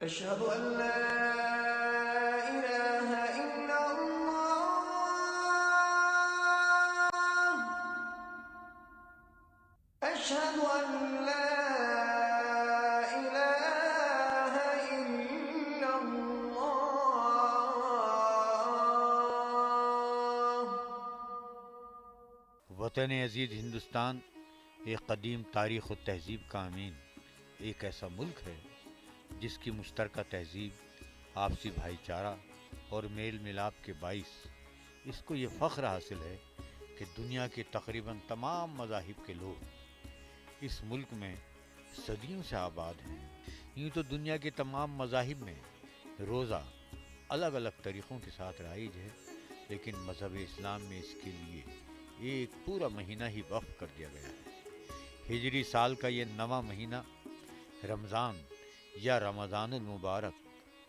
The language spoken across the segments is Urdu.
أشهد أن لا إله إلا الله. أشهد أن لا إله إلا الله. وطن عزیز ہندوستان ایک قدیم تاریخ و تہذیب کا امین، ایک ایسا ملک ہے جس کی مشترکہ تہذیب، آپسی بھائی چارہ اور میل ملاپ کے باعث اس کو یہ فخر حاصل ہے کہ دنیا کے تقریباً تمام مذاہب کے لوگ اس ملک میں صدیوں سے آباد ہیں۔ یوں تو دنیا کے تمام مذاہب میں روزہ الگ الگ طریقوں کے ساتھ رائج ہے، لیکن مذہب اسلام میں اس کے لیے ایک پورا مہینہ ہی وقف کر دیا گیا ہے۔ ہجری سال کا یہ نواں مہینہ رمضان یا رمضان المبارک،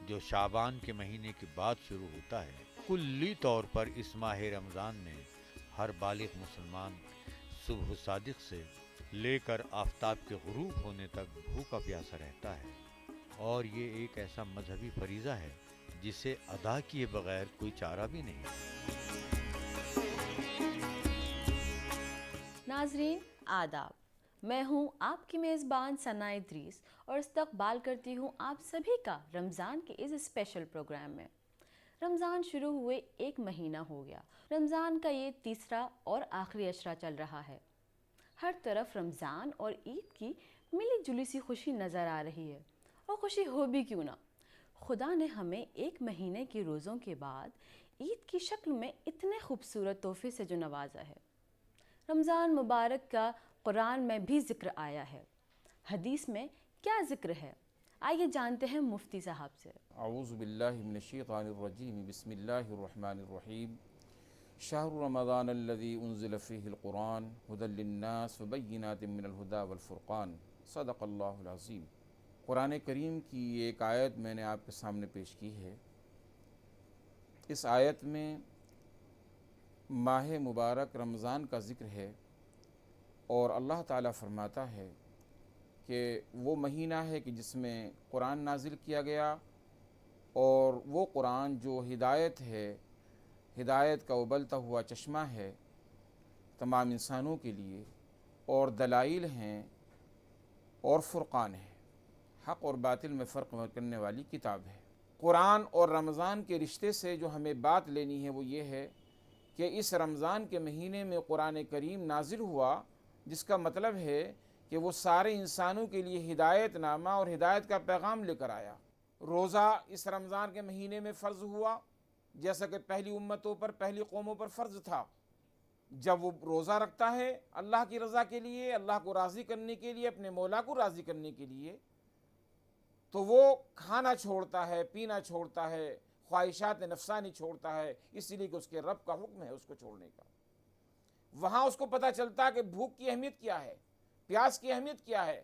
جو شعبان کے مہینے کے بعد شروع ہوتا ہے، کلی طور پر اس ماہ رمضان میں ہر بالغ مسلمان صبح صادق سے لے کر آفتاب کے غروب ہونے تک بھوکا پیاسا رہتا ہے، اور یہ ایک ایسا مذہبی فریضہ ہے جسے ادا کیے بغیر کوئی چارہ بھی نہیں۔ ناظرین آداب، میں ہوں آپ کی میزبان ثنا ادریس اور استقبال کرتی ہوں آپ سبھی کا رمضان کے اس اسپیشل پروگرام میں۔ رمضان شروع ہوئے ایک مہینہ ہو گیا، رمضان کا یہ تیسرا اور آخری عشرہ چل رہا ہے۔ ہر طرف رمضان اور عید کی ملی جلی سی خوشی نظر آ رہی ہے، اور خوشی ہو بھی کیوں نہ، خدا نے ہمیں ایک مہینے کے روزوں کے بعد عید کی شکل میں اتنے خوبصورت تحفے سے جو نوازا ہے۔ رمضان مبارک کا قرآن میں بھی ذکر آیا ہے، حدیث میں کیا ذکر ہے؟ آئیے جانتے ہیں مفتی صاحب سے۔ اعوذ باللہ من الشیطان الرجیم، بسم اللہ الرحمن الرحیم۔ شہر رمضان الذی انزل فیہ القرآن ھدی للناس وبینات من الھدی والفرقان، صدق اللہ العظیم۔ قرآن کریم کی ایک آیت میں نے آپ کے سامنے پیش کی ہے۔ اس آیت میں ماہ مبارک رمضان کا ذکر ہے، اور اللہ تعالیٰ فرماتا ہے کہ وہ مہینہ ہے کہ جس میں قرآن نازل کیا گیا، اور وہ قرآن جو ہدایت ہے، ہدایت کا ابلتا ہوا چشمہ ہے تمام انسانوں کے لیے، اور دلائل ہیں اور فرقان ہے، حق اور باطل میں فرق کرنے والی کتاب ہے۔ قرآن اور رمضان کے رشتے سے جو ہمیں بات لینی ہے وہ یہ ہے کہ اس رمضان کے مہینے میں قرآن کریم نازل ہوا، جس کا مطلب ہے کہ وہ سارے انسانوں کے لیے ہدایت نامہ اور ہدایت کا پیغام لے کر آیا۔ روزہ اس رمضان کے مہینے میں فرض ہوا، جیسا کہ پہلی امتوں پر، پہلی قوموں پر فرض تھا۔ جب وہ روزہ رکھتا ہے اللہ کی رضا کے لیے، اللہ کو راضی کرنے کے لیے، اپنے مولا کو راضی کرنے کے لیے، تو وہ کھانا چھوڑتا ہے، پینا چھوڑتا ہے، خواہشات نفسانی چھوڑتا ہے، اس لیے کہ اس کے رب کا حکم ہے اس کو چھوڑنے کا۔ وہاں اس کو پتہ چلتا ہے کہ بھوک کی اہمیت کیا ہے، پیاس کی اہمیت کیا ہے۔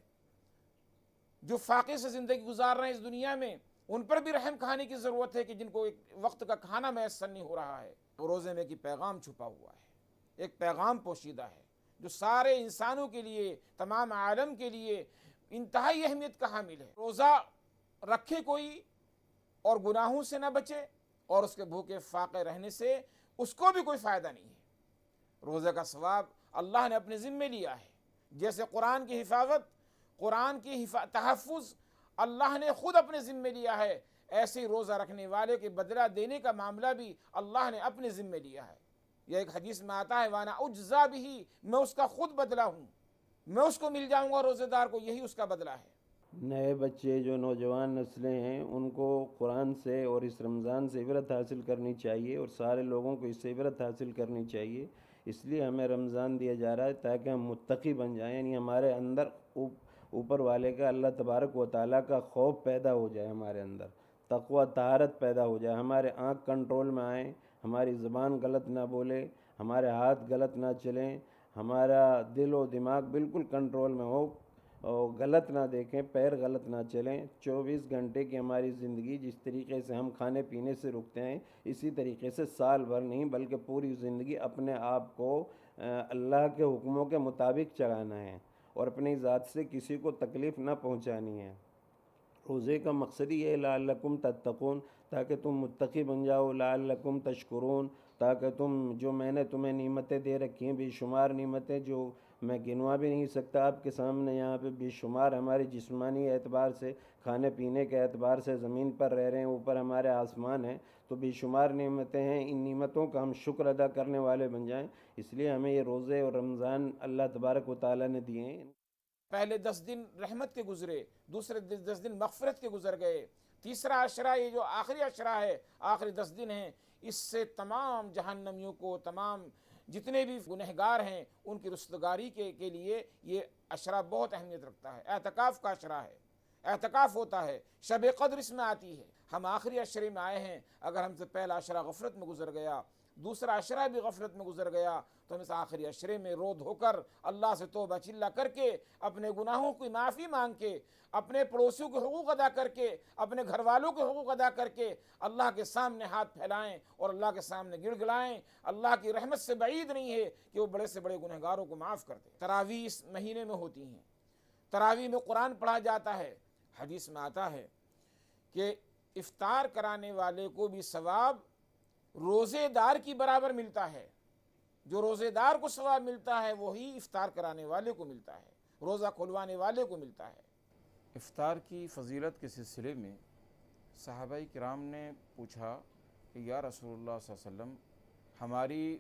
جو فاقے سے زندگی گزار رہے ہیں اس دنیا میں، ان پر بھی رحم کھانے کی ضرورت ہے کہ جن کو ایک وقت کا کھانا میسر نہیں ہو رہا ہے۔ روزے میں کی پیغام چھپا ہوا ہے، ایک پیغام پوشیدہ ہے جو سارے انسانوں کے لیے، تمام عالم کے لیے انتہائی اہمیت کا حامل ہے۔ روزہ رکھے کوئی اور گناہوں سے نہ بچے، اور اس کے بھوکے فاقے رہنے سے اس کو بھی کوئی فائدہ نہیں ہے۔ روزے کا ثواب اللہ نے اپنے ذمے لیا ہے، جیسے قرآن کی حفاظت، قرآن کی تحفظ اللہ نے خود اپنے ذمے لیا ہے، ایسے ہی روزہ رکھنے والے کے بدلہ دینے کا معاملہ بھی اللہ نے اپنے ذمے لیا ہے۔ یہ ایک حدیث میں آتا ہے، وانا اجزا بھی، میں اس کا خود بدلہ ہوں، میں اس کو مل جاؤں گا، روزے دار کو یہی اس کا بدلہ ہے۔ نئے بچے جو نوجوان نسلیں ہیں ان کو قرآن سے اور اس رمضان سے عبرت حاصل کرنی چاہیے، اور سارے لوگوں کو اس سے عبرت حاصل کرنی چاہیے۔ اس لیے ہمیں رمضان دیا جا رہا ہے تاکہ ہم متقی بن جائیں، یعنی ہمارے اندر اوپر والے کا، اللہ تبارک و تعالیٰ کا خوف پیدا ہو جائے، ہمارے اندر تقویٰ طہارت پیدا ہو جائے، ہمارے آنکھ کنٹرول میں آئیں، ہماری زبان غلط نہ بولے، ہمارے ہاتھ غلط نہ چلیں، ہمارا دل و دماغ بالکل کنٹرول میں ہو، اور غلط نہ دیکھیں، پیر غلط نہ چلیں۔ 24 گھنٹے کی ہماری زندگی جس طریقے سے ہم کھانے پینے سے رکتے ہیں، اسی طریقے سے سال بھر نہیں بلکہ پوری زندگی اپنے آپ کو اللہ کے حکموں کے مطابق چلانا ہے، اور اپنی ذات سے کسی کو تکلیف نہ پہنچانی ہے۔ روزے کا مقصد ہی ہے لعلکم تتقون، تاکہ تم متقی بن جاؤ، لعلکم تشکرون، تاکہ تم جو میں نے تمہیں نعمتیں دے رکھی ہیں، بے شمار نعمتیں جو میں گنوا بھی نہیں سکتا آپ کے سامنے، یہاں پہ بے شمار ہماری جسمانی اعتبار سے، کھانے پینے کے اعتبار سے، زمین پر رہ رہے ہیں، اوپر ہمارے آسمان ہیں، تو بے شمار نعمتیں ہیں، ان نعمتوں کا ہم شکر ادا کرنے والے بن جائیں، اس لیے ہمیں یہ روزے اور رمضان اللہ تبارک و تعالیٰ نے دیے ہیں۔ پہلے 10 دن رحمت کے گزرے، دوسرے 10 دن مغفرت کے گزر گئے، تیسرا عشرہ یہ جو آخری عشرہ ہے، آخری 10 دن ہیں، اس سے تمام جہنمیوں کو، تمام جتنے بھی گنہگار ہیں ان کی رستگاری کے لیے یہ عشرہ بہت اہمیت رکھتا ہے۔ اعتکاف کا عشرہ ہے، اعتکاف ہوتا ہے، شب قدر اس میں آتی ہے۔ ہم آخری عشرے میں آئے ہیں، اگر ہم سے پہلا عشرہ غفلت میں گزر گیا، دوسرا عشرہ بھی غفلت میں گزر گیا، تو ہم اس آخری عشرے میں رو دھو کر اللہ سے توبہ چلا کر کے، اپنے گناہوں کی معافی مانگ کے، اپنے پڑوسیوں کے حقوق ادا کر کے، اپنے گھر والوں کے حقوق ادا کر کے اللہ کے سامنے ہاتھ پھیلائیں اور اللہ کے سامنے گڑ گڑائیں۔ اللہ کی رحمت سے بعید نہیں ہے کہ وہ بڑے سے بڑے گنہگاروں کو معاف کر دے۔ تراویح اس مہینے میں ہوتی ہیں، تراویح میں قرآن پڑھا جاتا ہے۔ حدیث میں آتا ہے کہ افطار کرانے والے کو بھی ثواب روزے دار کی برابر ملتا ہے۔ جو روزے دار کو ثواب ملتا ہے وہی افطار کرانے والے کو ملتا ہے، روزہ کھلوانے والے کو ملتا ہے۔ افطار کی فضیلت کے سلسلے میں صحابہ کرام نے پوچھا کہ یا رسول اللہ صلی اللہ علیہ وسلم، ہماری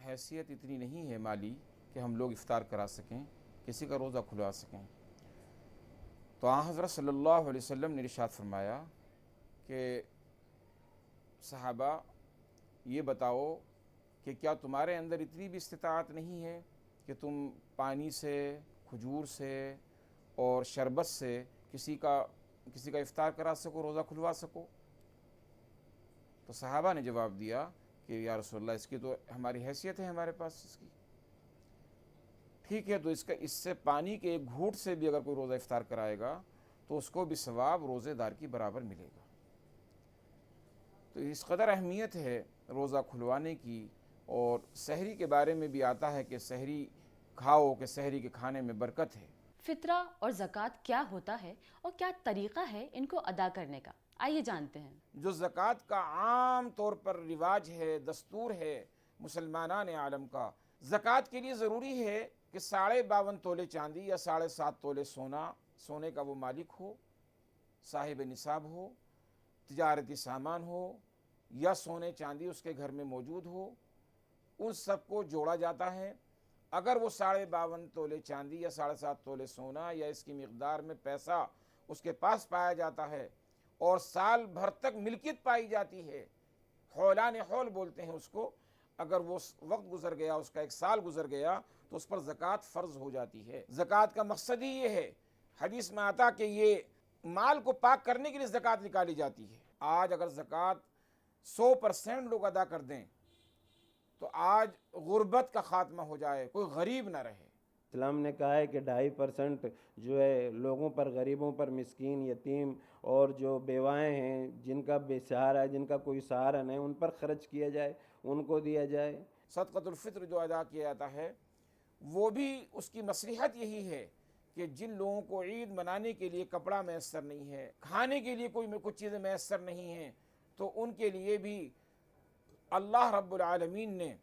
حیثیت اتنی نہیں ہے مالی کہ ہم لوگ افطار کرا سکیں، کسی کا روزہ کھلوا سکیں۔ تو آن حضرت صلی اللہ علیہ وسلم نے ارشاد فرمایا کہ صحابہ یہ بتاؤ کہ کیا تمہارے اندر اتنی بھی استطاعت نہیں ہے کہ تم پانی سے، کھجور سے اور شربت سے کسی کا افطار کرا سکو، روزہ کھلوا سکو؟ تو صحابہ نے جواب دیا کہ یا رسول اللہ، اس کی تو ہماری حیثیت ہے، ہمارے پاس اس کی۔ ٹھیک ہے، تو اس سے پانی کے ایک گھونٹ سے بھی اگر کوئی روزہ افطار کرائے گا تو اس کو بھی ثواب روزے دار کی برابر ملے گا۔ تو اس قدر اہمیت ہے روزہ کھلوانے کی۔ اور سحری کے بارے میں بھی آتا ہے کہ سحری کھاؤ کہ سحری کے کھانے میں برکت ہے۔ فطرہ اور زکوٰۃ کیا ہوتا ہے اور کیا طریقہ ہے ان کو ادا کرنے کا، آئیے جانتے ہیں۔ جو زکوٰۃ کا عام طور پر رواج ہے، دستور ہے مسلمانان عالم کا، زکوٰۃ کے لیے ضروری ہے کہ 52.5 تولے چاندی یا 7.5 تولے سونے کا وہ مالک ہو، صاحب نصاب ہو، تجارتی سامان ہو یا سونے چاندی اس کے گھر میں موجود ہو، ان سب کو جوڑا جاتا ہے۔ اگر وہ 52.5 تولے چاندی یا 7.5 تولے سونا یا اس کی مقدار میں پیسہ اس کے پاس پایا جاتا ہے اور سال بھر تک ملکیت پائی جاتی ہے، حولان حول بولتے ہیں اس کو، اگر وہ وقت گزر گیا، اس کا 1 سال گزر گیا تو اس پر زکوٰۃ فرض ہو جاتی ہے۔ زکوٰۃ کا مقصد ہی یہ ہے، حدیث میں آتا کہ یہ مال کو پاک کرنے کے لیے زکوٰۃ نکالی جاتی ہے۔ آج اگر زکوٰۃ 100% لوگ ادا کر دیں تو آج غربت کا خاتمہ ہو جائے، کوئی غریب نہ رہے۔ اسلام نے کہا ہے کہ 2.5% جو ہے لوگوں پر، غریبوں پر، مسکین، یتیم اور جو بیوائیں ہیں، جن کا بے سہارا ہے، جن کا کوئی سہارا نہیں، ان پر خرچ کیا جائے، ان کو دیا جائے۔ صدقۃ الفطر جو ادا کیا جاتا ہے وہ بھی اس کی مصلحت یہی ہے کہ جن لوگوں کو عید منانے کے لیے کپڑا میسر نہیں ہے، کھانے کے لیے کچھ چیزیں میسر نہیں ہیں، تو ان کے لیے بھی اللہ رب العالمین نے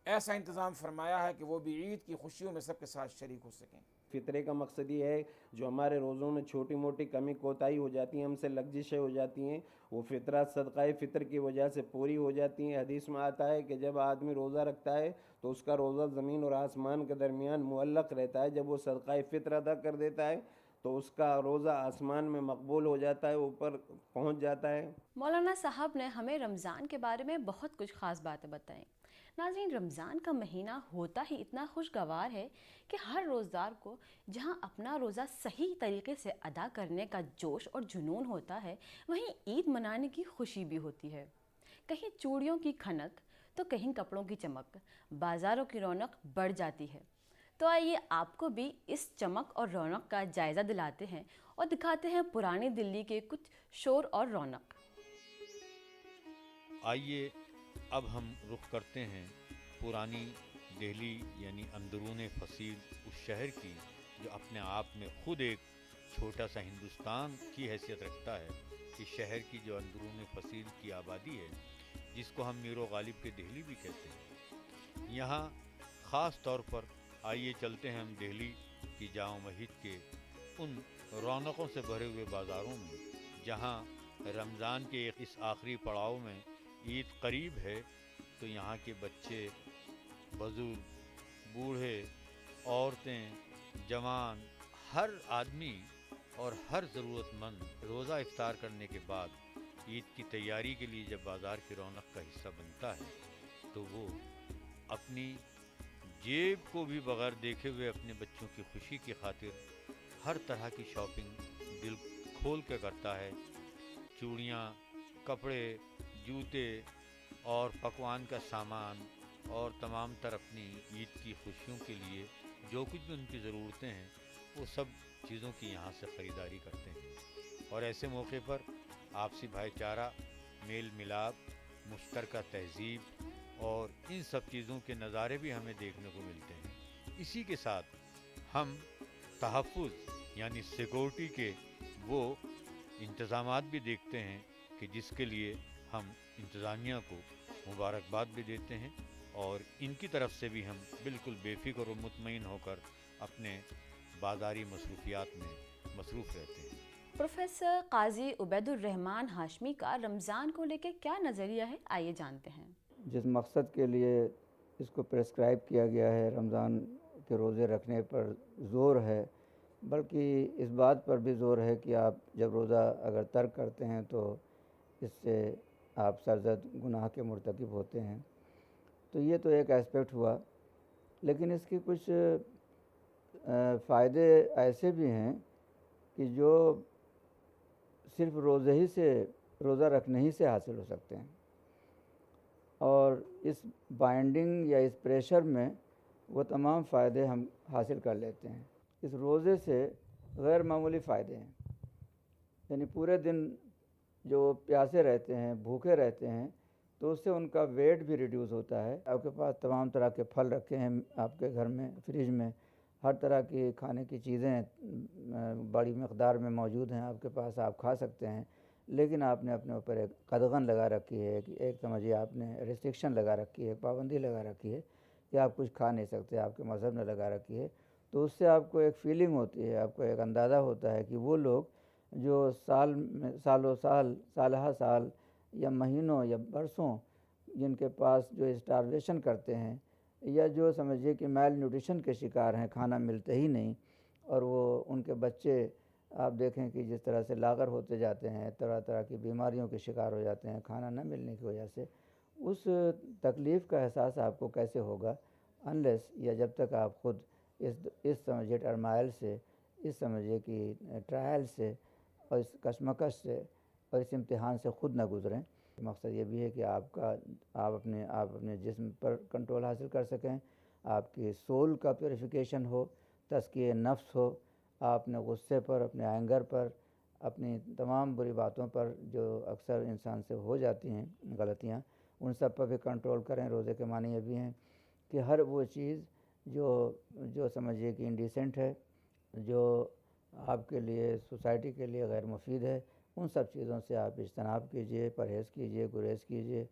ایسا انتظام فرمایا ہے کہ وہ بھی عید کی خوشیوں میں سب کے ساتھ شریک ہو سکیں۔ فطرے کا مقصد یہ ہے جو ہمارے روزوں میں چھوٹی موٹی کمی کوتاہی ہو جاتی ہیں، ہم سے لغزشیں ہو جاتی ہیں، وہ فطرہ صدقہ فطر کی وجہ سے پوری ہو جاتی ہیں۔ حدیث میں آتا ہے کہ جب آدمی روزہ رکھتا ہے تو اس کا روزہ زمین اور آسمان کے درمیان معلق رہتا ہے، جب وہ صدقہ فطر ادا کر دیتا ہے تو اس کا روزہ آسمان میں مقبول ہو جاتا ہے، اوپر پہنچ جاتا ہے۔ مولانا صاحب نے ہمیں رمضان کے بارے میں بہت کچھ خاص باتیں بتائیں۔ ناظرین، رمضان کا مہینہ ہوتا ہی اتنا خوشگوار ہے کہ ہر روزدار کو جہاں اپنا روزہ صحیح طریقے سے ادا کرنے کا جوش اور جنون ہوتا ہے، وہیں عید منانے کی خوشی بھی ہوتی ہے۔ کہیں چوڑیوں کی کھنک تو کہیں کپڑوں کی چمک، بازاروں کی رونق بڑھ جاتی ہے۔ تو آئیے آپ کو بھی اس چمک اور رونق کا جائزہ دلاتے ہیں اور دکھاتے ہیں پرانی دلی کے کچھ شور اور رونق۔ آئیے اب ہم رخ کرتے ہیں پرانی دہلی یعنی اندرون فصیل، اس شہر کی جو اپنے آپ میں خود ایک چھوٹا سا ہندوستان کی حیثیت رکھتا ہے، اس شہر کی جو اندرون فصیل کی آبادی ہے، جس کو ہم میر و غالب کے دہلی بھی کہتے ہیں، یہاں خاص طور پر آئیے چلتے ہیں ہم دہلی کی جامع مسجد کے ان رونقوں سے بھرے ہوئے بازاروں میں، جہاں رمضان کے اس آخری پڑاؤ میں عید قریب ہے تو یہاں کے بچے، بزرگ، بوڑھے، عورتیں، جوان، ہر آدمی اور ہر ضرورت مند روزہ افطار کرنے کے بعد عید کی تیاری کے لیے جب بازار کی رونق کا حصہ بنتا ہے تو وہ اپنی جیب کو بھی بغیر دیکھے ہوئے اپنے بچوں کی خوشی کی خاطر ہر طرح کی شاپنگ دل کھول کے کرتا ہے۔ چوڑیاں، کپڑے، جوتے اور پکوان کا سامان اور تمام تر اپنی عید کی خوشیوں کے لیے جو کچھ بھی ان کی ضرورتیں ہیں وہ سب چیزوں کی یہاں سے خریداری کرتے ہیں، اور ایسے موقع پر آپسی بھائی چارہ، میل ملاپ، مشترکہ تہذیب اور ان سب چیزوں کے نظارے بھی ہمیں دیکھنے کو ملتے ہیں۔ اسی کے ساتھ ہم تحفظ یعنی سیکورٹی کے وہ انتظامات بھی دیکھتے ہیں کہ جس کے لیے ہم انتظامیہ کو مبارکباد بھی دیتے ہیں، اور ان کی طرف سے بھی ہم بالکل بے فکر و مطمئن ہو کر اپنے بازاری مصروفیات میں مصروف رہتے ہیں۔ پروفیسر قاضی عبید الرحمن ہاشمی کا رمضان کو لے کے کیا نظریہ ہے، آئیے جانتے ہیں۔ جس مقصد کے لیے اس کو پرسکرائب کیا گیا ہے، رمضان کے روزے رکھنے پر زور ہے، بلکہ اس بات پر بھی زور ہے کہ آپ جب روزہ اگر ترک کرتے ہیں تو اس سے آپ سرزد گناہ کے مرتکب ہوتے ہیں۔ تو یہ تو ایک اسپیکٹ ہوا، لیکن اس کی کچھ فائدے ایسے بھی ہیں کہ جو صرف روزہ رکھنے ہی سے حاصل ہو سکتے ہیں، اور اس بائنڈنگ یا اس پریشر میں وہ تمام فائدے ہم حاصل کر لیتے ہیں۔ اس روزے سے غیر معمولی فائدے ہیں، یعنی پورے دن جو پیاسے رہتے ہیں، بھوکے رہتے ہیں، تو اس سے ان کا ویٹ بھی ریڈیوس ہوتا ہے۔ آپ کے پاس تمام طرح کے پھل رکھے ہیں آپ کے گھر میں، فریج میں ہر طرح کی کھانے کی چیزیں بڑی مقدار میں موجود ہیں آپ کے پاس، آپ کھا سکتے ہیں، لیکن آپ نے اپنے اوپر ایک قدغن لگا رکھی ہے، ایک سمجھیے آپ نے ریسٹرکشن لگا رکھی ہے، پابندی لگا رکھی ہے کہ آپ کچھ کھا نہیں سکتے، آپ کے مذہب نے لگا رکھی ہے۔ تو اس سے آپ کو ایک فیلنگ ہوتی ہے، آپ کو ایک اندازہ ہوتا ہے کہ وہ لوگ جو سالہ سال یا مہینوں یا برسوں جن کے پاس جو اسٹارویشن کرتے ہیں، یا جو سمجھیے کہ میل نیوٹریشن کے شکار ہیں، کھانا ملتے ہی نہیں، اور وہ ان کے بچے آپ دیکھیں کہ جس طرح سے لاغر ہوتے جاتے ہیں، طرح طرح کی بیماریوں کے شکار ہو جاتے ہیں کھانا نہ ملنے کی وجہ سے، اس تکلیف کا احساس آپ کو کیسے ہوگا انلیس یا جب تک آپ خود اس سمجھیے ٹرمائل سے، اس سمجھیے کہ ٹرائل سے اور اس کشمکش سے اور اس امتحان سے خود نہ گزریں۔ مقصد یہ بھی ہے کہ آپ اپنے جسم پر کنٹرول حاصل کر سکیں، آپ کی سول کا پیوریفیکیشن ہو، تزکیہ نفس ہو، آپ اپنے غصے پر، اپنے اینگر پر، اپنی تمام بری باتوں پر جو اکثر انسان سے ہو جاتی ہیں غلطیاں، ان سب پر بھی کنٹرول کریں۔ روزے کے معنی یہ بھی ہیں کہ ہر وہ چیز جو سمجھیے کہ انڈیسنٹ ہے، جو آپ کے لیے، سوسائٹی کے لیے غیر مفید ہے، ان سب چیزوں سے آپ اجتناب کیجئے، پرہیز کیجئے، گریز کیجئے،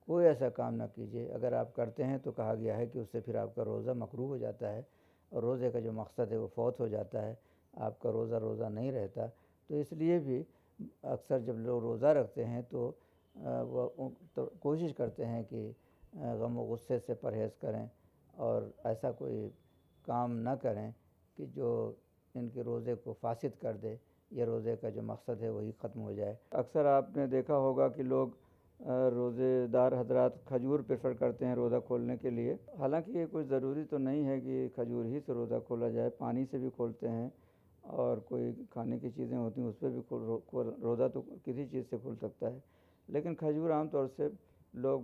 کوئی ایسا کام نہ کیجئے۔ اگر آپ کرتے ہیں تو کہا گیا ہے کہ اس سے پھر آپ کا روزہ مکروہ ہو جاتا ہے، اور روزے کا جو مقصد ہے وہ فوت ہو جاتا ہے، آپ کا روزہ نہیں رہتا۔ تو اس لیے بھی اکثر جب لوگ روزہ رکھتے ہیں تو وہ کوشش کرتے ہیں کہ غم و غصے سے پرہیز کریں، اور ایسا کوئی کام نہ کریں کہ جو ان کے روزے کو فاسد کر دے، یا روزے کا جو مقصد ہے وہی ختم ہو جائے۔ اکثر آپ نے دیکھا ہوگا کہ لوگ روزے دار حضرات کھجور پریفر کرتے ہیں روزہ کھولنے کے لیے، حالانکہ یہ کوئی ضروری تو نہیں ہے کہ کھجور ہی سے روزہ کھولا جائے، پانی سے بھی کھولتے ہیں، اور کوئی کھانے کی چیزیں ہوتی ہیں اس پہ بھی روزہ تو کسی چیز سے کھل سکتا ہے، لیکن کھجور عام طور سے لوگ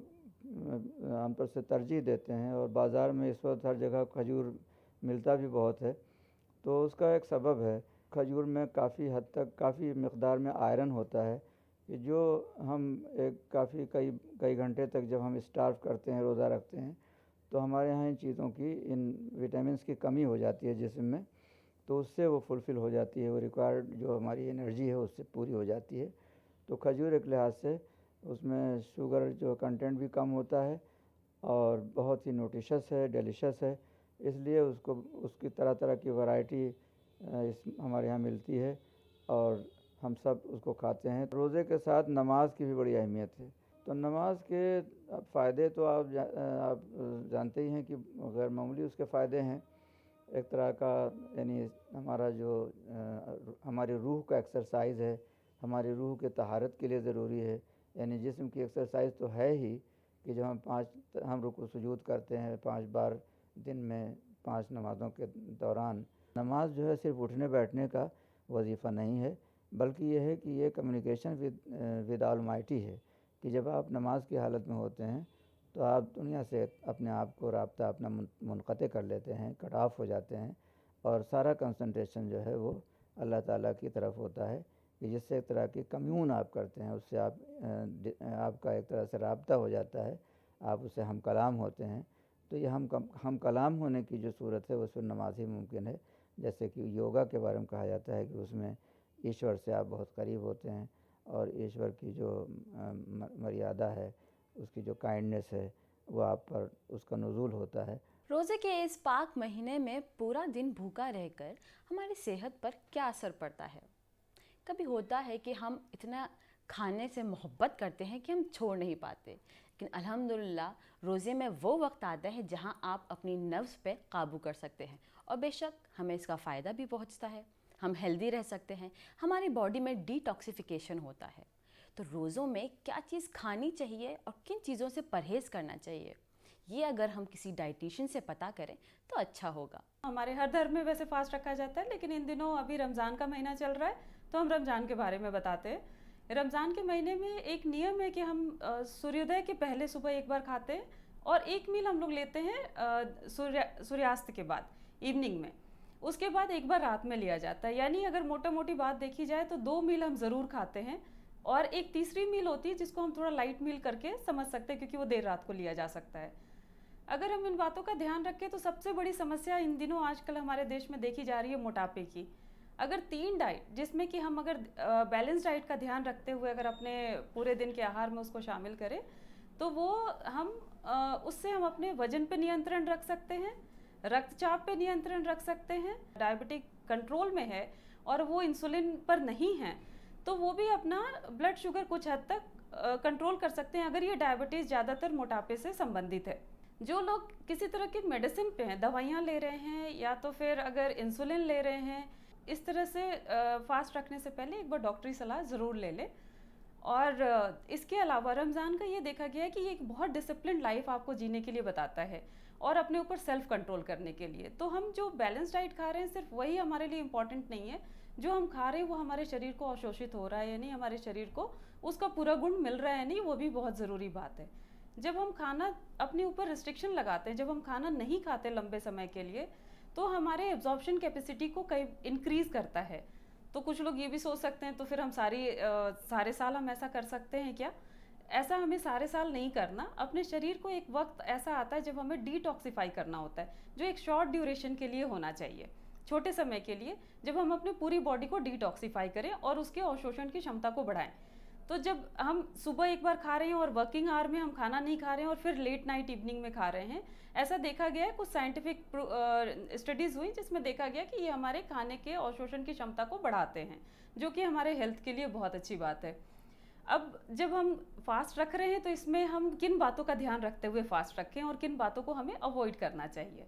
ترجیح دیتے ہیں، اور بازار میں اس وقت ہر جگہ کھجور ملتا بھی بہت ہے۔ تو اس کا ایک سبب ہے، کھجور میں کافی حد تک کافی مقدار میں آئرن ہوتا ہے، کہ جو ہم کئی گھنٹے تک جب ہم اسٹارو کرتے ہیں، روزہ رکھتے ہیں، تو ہمارے ہاں ان چیزوں کی، ان وٹامنس کی کمی ہو جاتی ہے جسم میں، تو اس سے وہ فلفل ہو جاتی ہے، وہ ریکوائرڈ جو ہماری انرجی ہے اس سے پوری ہو جاتی ہے۔ تو کھجور ایک لحاظ سے اس میں شوگر جو کنٹینٹ بھی کم ہوتا ہے اور بہت ہی نیوٹریشس ہے، ڈیلیشس ہے، اس لیے اس کی طرح طرح کی ورائٹی ہمارے یہاں ملتی ہے اور ہم سب اس کو کھاتے ہیں۔ روزے کے ساتھ نماز کی بھی بڑی اہمیت ہے۔ تو نماز کے فائدے تو آپ جانتے ہی ہیں کہ غیر معمولی اس کے فائدے ہیں۔ ایک طرح کا یعنی ہمارا جو ہماری روح کا ایکسرسائز ہے، ہماری روح کے طہارت کے لیے ضروری ہے، یعنی جسم کی ایکسرسائز تو ہے ہی کہ جو ہم رکوع سجود کرتے ہیں 5 بار دن میں 5 نمازوں کے دوران۔ نماز جو ہے صرف اٹھنے بیٹھنے کا وظیفہ نہیں ہے، بلکہ یہ ہے کہ یہ کمیونیکیشن ود آلمائٹی ہے کہ جب آپ نماز کی حالت میں ہوتے ہیں تو آپ دنیا سے اپنے آپ کو رابطہ اپنا منقطع کر لیتے ہیں، کٹ آف ہو جاتے ہیں، اور سارا کنسنٹریشن جو ہے وہ اللہ تعالیٰ کی طرف ہوتا ہے کہ جس سے ایک طرح کی کمیون آپ کرتے ہیں، اس سے آپ کا ایک طرح سے رابطہ ہو جاتا ہے، آپ اس سے ہم کلام ہوتے ہیں۔ تو یہ ہم کلام ہونے کی جو صورت ہے وہ صرف نماز ہی ممکن ہے، جیسے کہ یوگا کے بارے میں کہا جاتا ہے کہ اس میں ایشور سے آپ بہت قریب ہوتے ہیں، اور ایشور کی جو مریادہ ہے، اس کی جو کائنڈنیس ہے، وہ آپ پر اس کا نزول ہوتا ہے۔ روزے کے اس پاک مہینے میں پورا دن بھوکا رہ کر ہماری صحت پر کیا اثر پڑتا ہے؟ کبھی ہوتا ہے کہ ہم اتنا کھانے سے محبت کرتے ہیں کہ ہم چھوڑ نہیں پاتے، لیکن الحمدللہ روزے میں وہ وقت آتا ہے جہاں آپ اپنی نفس پہ قابو کر سکتے ہیں، اور بے شک ہمیں اس کا فائدہ بھی پہنچتا ہے، ہم ہیلدی رہ سکتے ہیں، ہماری باڈی میں ڈی ٹاکسیفیکیشن ہوتا ہے۔ تو روزوں میں کیا چیز کھانی چاہیے اور کن چیزوں سے پرہیز کرنا چاہیے، یہ اگر ہم کسی ڈائٹیشین سے پتہ کریں تو اچھا ہوگا۔ ہمارے ہر دھرم میں ویسے فاسٹ رکھا جاتا ہے، لیکن ان دنوں ابھی رمضان کا مہینہ چل رہا ہے تو ہم رمضان کے بارے میں بتاتے ہیں۔ رمضان کے مہینے میں ایک نیم ہے کہ ہم سوریودے کے پہلے صبح ایک بار کھاتے ہیں، اور ایک میل ہم لوگ لیتے ہیں سوریاست کے بعد ایوننگ میں، اس کے بعد ایک بار رات میں لیا جاتا ہے۔ یعنی اگر موٹا موٹی بات دیکھی جائے تو 2 میل ہم ضرور کھاتے ہیں، اور ایک تیسری میل ہوتی ہے جس کو ہم تھوڑا لائٹ میل کر کے سمجھ سکتے ہیں، کیونکہ وہ دیر رات کو لیا جا سکتا ہے۔ اگر ہم ان باتوں کا دھیان رکھیں تو سب سے بڑی سمسیا ان دنوں آج کل ہمارے دیش میں دیکھی جا رہی ہے موٹاپے کی۔ اگر 3 ڈائٹ جس میں کہ ہم اگر بیلنس ڈائٹ کا دھیان رکھتے ہوئے اگر اپنے پورے دن کے آہار میں اس کو شامل کریں تو وہ اس سے ہم اپنے وزن پہ نینترن رکھ سکتے ہیں، رکت چاپ پہ نینترن رکھ سکتے ہیں، ڈائبٹک کنٹرول میں ہے اور وہ انسولن پر نہیں ہے تو وہ بھی اپنا بلڈ شوگر کچھ حد تک کنٹرول کر سکتے ہیں، اگر یہ ڈائبٹیز زیادہ تر موٹاپے سے سمبندھت ہے۔ جو لوگ کسی طرح کی میڈیسن پہ ہیں، دوائیاں لے رہے ہیں یا تو پھر اگر انسولن لے رہے ہیں، اس طرح سے فاسٹ رکھنے سے پہلے ایک بار ڈاکٹری صلاح ضرور لے لیں۔ اور اس کے علاوہ رمضان کا یہ دیکھا گیا ہے کہ یہ ایک بہت ڈسپلنڈ لائف آپ کو جینے کے لیے بتاتا ہے اور اپنے اوپر سیلف کنٹرول کرنے کے لیے۔ تو ہم جو بیلنس ڈائٹ کھا رہے ہیں صرف وہی ہمارے لیے امپورٹنٹ نہیں ہے، جو ہم کھا رہے ہیں وہ ہمارے شریر کو اوشوشت ہو رہا ہے یا نہیں، ہمارے شریر کو اس کا پورا گن مل رہا ہے نہیں، وہ بھی بہت ضروری بات ہے۔ جب ہم کھانا اپنے اوپر ریسٹرکشن لگاتے ہیں، جب ہم کھانا نہیں کھاتے لمبے سمے کے لیے تو ہمارے ایبزارپشن کیپیسٹی کو کئی انکریز کرتا ہے۔ تو کچھ لوگ یہ بھی سوچ سکتے ہیں تو پھر ہم سارے سال ہم ایسا کر سکتے ہیں کیا؟ ایسا ہمیں سارے سال نہیں کرنا۔ اپنے شریر کو ایک وقت ایسا آتا ہے جب ہمیں ڈی ٹاکسیفائی کرنا ہوتا ہے، جو ایک شارٹ ڈیوریشن کے لیے ہونا چاہیے، چھوٹے سمے کے لیے، جب ہم اپنے پوری باڈی کو ڈی ٹاکسیفائی کریں اور اس کے اوشوشن کی شمتا کو بڑھائیں۔ تو جب ہم صبح ایک بار کھا رہے ہیں اور ورکنگ آور میں ہم کھانا نہیں کھا رہے ہیں اور پھر لیٹ نائٹ ایوننگ میں کھا رہے ہیں، ایسا دیکھا گیا ہے، کچھ سائنٹیفک اسٹڈیز ہوئی جس میں دیکھا گیا کہ یہ ہمارے کھانے کے اوشوشن کی شمتا کو بڑھاتے ہیں، جو کہ ہمارے ہیلتھ کے لیے بہت اچھی بات ہے۔ اب جب ہم فاسٹ رکھ رہے ہیں تو اس میں ہم کن باتوں کا دھیان رکھتے ہوئے فاسٹ رکھیں اور کن باتوں کو ہمیں اوائڈ کرنا چاہیے۔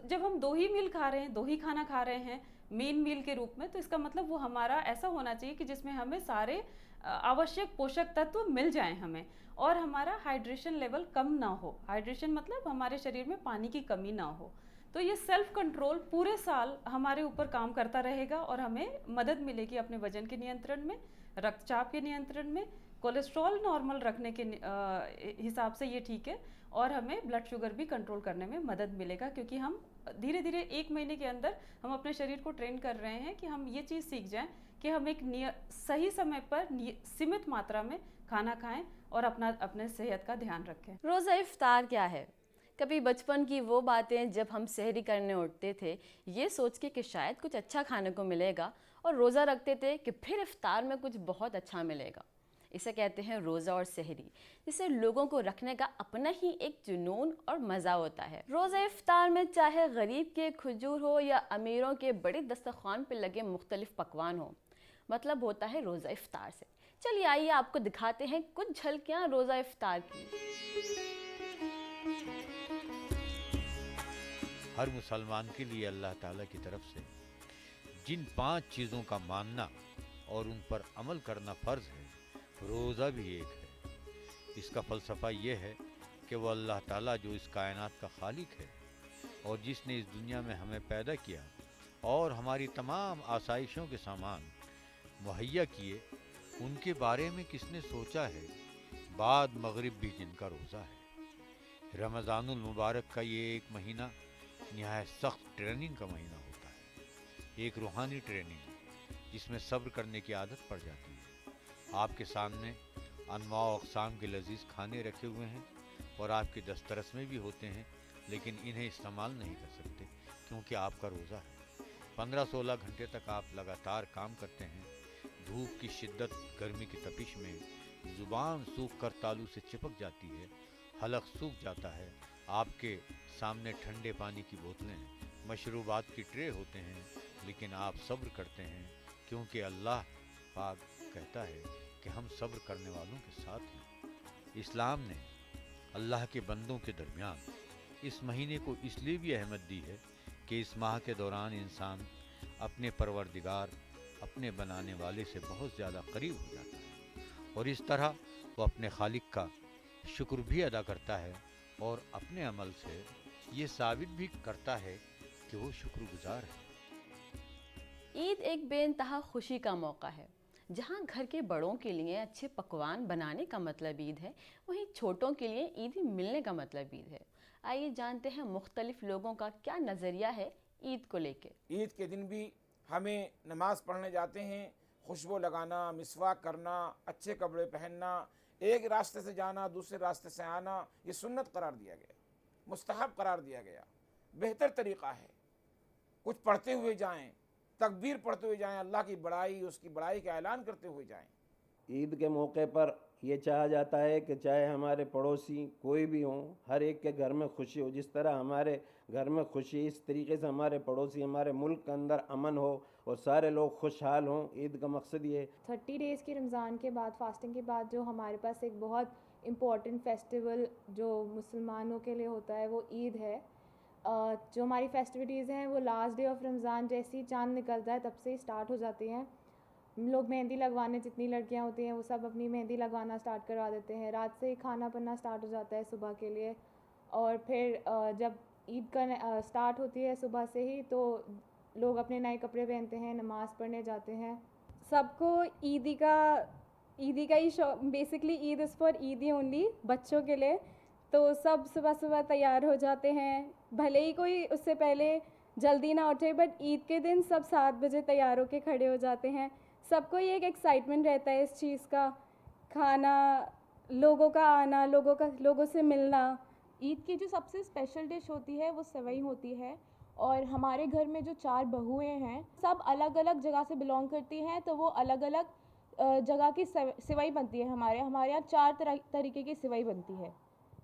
جب ہم 2 ہی میل کھا رہے ہیں، 2 ہی کھانا کھا رہے ہیں مین میل کے روپ میں، تو اس کا مطلب وہ ہمارا ایسا ہونا چاہیے کہ جس میں ہمیں سارے آوشک پوشک تتو مل جائیں ہمیں، اور ہمارا ہائیڈریشن لیول کم نہ ہو۔ ہائیڈریشن مطلب ہمارے شریر میں پانی کی کمی نہ ہو۔ تو یہ سیلف کنٹرول پورے سال ہمارے اوپر کام کرتا رہے گا اور ہمیں مدد ملے گی اپنے وزن کے نینترن میں، رکت چاپ کے نینترن میں، کولیسٹرول نارمل رکھنے کے حساب سے یہ ٹھیک ہے، اور ہمیں بلڈ شوگر بھی کنٹرول کرنے میں مدد ملے گا، کیونکہ ہم دھیرے دھیرے 1 مہینے کے اندر ہم اپنے شریر کو ٹرین کر رہے ہیں کہ ہم یہ چیز سیکھ جائیں کہ ہم ایک صحیح سمے پر سیمت ماترا میں کھانا کھائیں اور اپنے صحت کا دھیان رکھیں۔ روزہ افطار کیا ہے؟ کبھی بچپن کی وہ باتیں جب ہم سحری کرنے اٹھتے تھے یہ سوچ کے کہ شاید کچھ اچھا کھانے کو ملے گا، اور روزہ رکھتے تھے کہ پھر افطار میں کچھ بہت اچھا ملے گا۔ اسے کہتے ہیں روزہ اور سحری، جسے لوگوں کو رکھنے کا اپنا ہی ایک جنون اور مزہ ہوتا ہے۔ روزہ افطار میں چاہے غریب کے کھجور ہو یا امیروں کے بڑے دسترخوان پہ لگے مختلف پکوان ہو، مطلب ہوتا ہے روزہ افطار سے۔ چلیے آئیے آپ کو دکھاتے ہیں کچھ جھلکیاں روزہ افطار کی۔ ہر مسلمان کے لیے اللہ تعالیٰ کی طرف سے جن 5 چیزوں کا ماننا اور ان پر عمل کرنا فرض ہے، روزہ بھی ایک ہے۔ اس کا فلسفہ یہ ہے کہ وہ اللہ تعالیٰ جو اس کائنات کا خالق ہے اور جس نے اس دنیا میں ہمیں پیدا کیا اور ہماری تمام آسائشوں کے سامان مہیا کیے، ان کے بارے میں کس نے سوچا ہے بعد مغرب بھی جن کا روزہ ہے۔ رمضان المبارک کا یہ ایک مہینہ نہایت سخت ٹریننگ کا مہینہ ہوتا ہے، ایک روحانی ٹریننگ جس میں صبر کرنے کی عادت پڑ جاتی ہے۔ آپ کے سامنے انواع و اقسام کے لذیذ کھانے رکھے ہوئے ہیں اور آپ کے دسترس میں بھی ہوتے ہیں، لیکن انہیں استعمال نہیں کر سکتے کیونکہ آپ کا روزہ ہے۔ 15-16 گھنٹے تک آپ لگاتار کام کرتے ہیں۔ دھوپ کی شدت، گرمی کی تپش میں زبان سوکھ کر تالو سے چپک جاتی ہے، حلق سوکھ جاتا ہے۔ آپ کے سامنے ٹھنڈے پانی کی بوتلیں، مشروبات کی ٹرے ہوتے ہیں، لیکن آپ صبر کرتے ہیں کیونکہ اللہ پاک کہتا ہے کہ ہم صبر کرنے والوں کے ساتھ ہیں۔ اسلام نے اللہ کے بندوں کے درمیان اس مہینے کو اس لیے بھی اہمیت دی ہے کہ اس ماہ کے دوران انسان اپنے پروردگار، اپنے بنانے والے سے بہت زیادہ قریب ہو جاتا ہے، اور اس طرح وہ اپنے خالق کا شکر بھی ادا کرتا ہے اور اپنے عمل سے یہ ثابت بھی کرتا ہے کہ وہ شکر گزار ہے۔ عید ایک بے انتہا خوشی کا موقع ہے۔ جہاں گھر کے بڑوں کے لیے اچھے پکوان بنانے کا مطلب عید ہے، وہیں چھوٹوں کے لیے عیدی ملنے کا مطلب عید ہے۔ آئیے جانتے ہیں مختلف لوگوں کا کیا نظریہ ہے عید کو لے کے۔ عید کے دن بھی ہمیں نماز پڑھنے جاتے ہیں، خوشبو لگانا، مسواک کرنا، اچھے کپڑے پہننا، ایک راستے سے جانا دوسرے راستے سے آنا، یہ سنت قرار دیا گیا، مستحب قرار دیا گیا، بہتر طریقہ ہے۔ کچھ پڑھتے ہوئے جائیں، تکبیر پڑھتے ہوئے جائیں، اللہ کی بڑائی، اس کی بڑائی کا اعلان کرتے ہوئے جائیں۔ عید کے موقع پر یہ چاہا جاتا ہے کہ چاہے ہمارے پڑوسی کوئی بھی ہوں، ہر ایک کے گھر میں خوشی ہو۔ جس طرح ہمارے گھر میں خوشی، اس طریقے سے ہمارے پڑوسی، ہمارے ملک کے اندر امن ہو اور سارے لوگ خوشحال ہوں۔ عید کا مقصد یہ ہے۔ 30 ڈیز کی رمضان کے بعد، فاسٹنگ کے بعد، جو ہمارے پاس ایک بہت امپورٹنٹ فیسٹیول جو مسلمانوں کے لیے ہوتا ہے وہ عید ہے۔ جو ہماری فیسٹیوٹیز ہیں وہ لاسٹ ڈے آف رمضان جیسے ہی چاند نکلتا ہے تب سے ہی اسٹارٹ ہو جاتی ہیں۔ لوگ مہندی لگوانے، جتنی لڑکیاں ہوتی ہیں وہ سب اپنی مہندی لگوانا اسٹارٹ کروا دیتے ہیں۔ رات سے ہی کھانا بننا اسٹارٹ ہو جاتا ہے صبح کے لیے، اور پھر جب عید کا اسٹارٹ ہوتی ہے صبح سے ہی تو لوگ اپنے نئے کپڑے پہنتے ہیں، نماز پڑھنے جاتے ہیں۔ سب کو عیدی کا ہی شوق، basically Eid is for Edhi only, بچوں کے لیے۔ تو سب صبح صبح تیار ہو جاتے ہیں، بھلے ہی کوئی اس سے پہلے جلدی نہ اٹھے، بٹ عید کے دن سب 7 بجے تیار ہو کے کھڑے ہو جاتے ہیں۔ سب کو یہ ایک ایکسائٹمنٹ رہتا ہے اس چیز کا، کھانا، لوگوں کا آنا، لوگوں سے ملنا۔ عید کی جو سب سے اسپیشل ڈش ہوتی ہے وہ سیوئی ہوتی ہے، اور ہمارے گھر میں جو 4 بہوئیں ہیں سب الگ الگ جگہ سے بلانگ کرتی ہیں، تو وہ الگ الگ جگہ کی سیوئی بنتی ہے۔ ہمارے یہاں 4 طریقے کی سیوئی بنتی ہے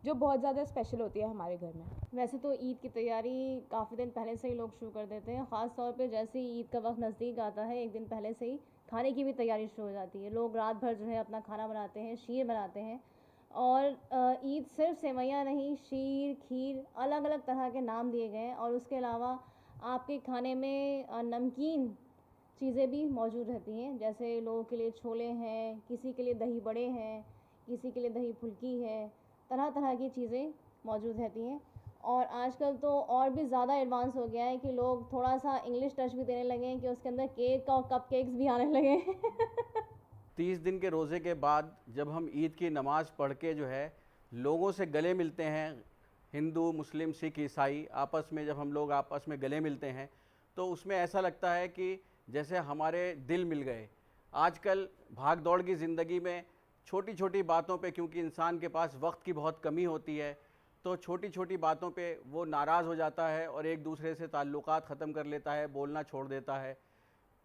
جو بہت زیادہ اسپیشل ہوتی ہے ہمارے گھر میں۔ ویسے تو عید کی تیاری کافی دن پہلے سے ہی لوگ شروع کر دیتے ہیں، خاص طور پہ جیسے ہی عید کا وقت نزدیک آتا ہے 1 دن پہلے سے ہی کھانے کی بھی تیاری شروع ہو جاتی ہے۔ لوگ رات بھر جو ہے اپنا کھانا بناتے ہیں، شیر بناتے ہیں، اور عید صرف سیویاں نہیں، شیر، کھیر، الگ الگ طرح کے نام دیے گئے ہیں، اور اس کے علاوہ آپ کے کھانے میں نمکین چیزیں بھی موجود رہتی ہیں، جیسے لوگوں کے لیے چھولے ہیں، کسی کے لیے دہی بڑے ہیں، کسی کے لیے دہی پھلکی ہے، طرح طرح کی چیزیں موجود رہتی ہیں۔ اور آج کل تو اور بھی زیادہ ایڈوانس ہو گیا ہے کہ لوگ تھوڑا سا انگلش ٹچ بھی دینے لگے ہیں کہ اس کے اندر کیک اور کپ کیکس بھی آنے لگے ہیں۔ 30 دن کے روزے کے بعد جب ہم عید کی نماز پڑھ کے جو ہے لوگوں سے گلے ملتے ہیں، ہندو، مسلم، سکھ، عیسائی، آپس میں جب ہم لوگ آپس میں گلے ملتے ہیں تو اس میں ایسا لگتا ہے کہ جیسے ہمارے دل مل گئے۔ آج کل بھاگ دوڑ کی زندگی میں چھوٹی چھوٹی باتوں پہ، کیونکہ انسان کے پاس وقت کی بہت کمی ہوتی ہے، تو چھوٹی چھوٹی باتوں پہ وہ ناراض ہو جاتا ہے اور ایک دوسرے سے تعلقات ختم کر لیتا ہے، بولنا چھوڑ دیتا ہے۔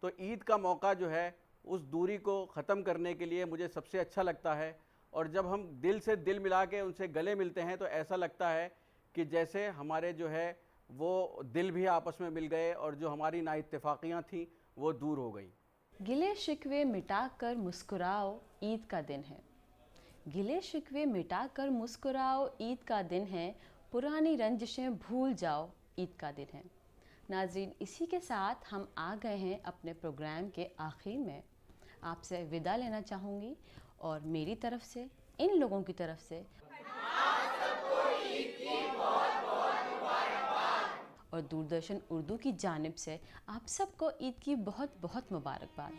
تو عید کا موقع جو ہے اس دوری کو ختم کرنے کے لیے مجھے سب سے اچھا لگتا ہے، اور جب ہم دل سے دل ملا کے ان سے گلے ملتے ہیں تو ایسا لگتا ہے کہ جیسے ہمارے جو ہے وہ دل بھی آپس میں مل گئے اور جو ہماری نا اتفاقیاں تھیں وہ دور ہو گئیں۔ گلے شکوے مٹا کر مسکراؤ، عید کا دن ہے۔ گلے شکوے مٹا کر مسکراؤ، عید کا دن ہے، پرانی رنجشیں بھول جاؤ، عید کا دن ہے۔ ناظرین، اسی کے ساتھ ہم آ گئے ہیں اپنے پروگرام کے آخر میں۔ آپ سے وداع لینا چاہوں گی اور میری طرف سے، ان لوگوں کی طرف سے اور دوردرشن اردو کی جانب سے آپ سب کو عید کی بہت بہت مبارکباد۔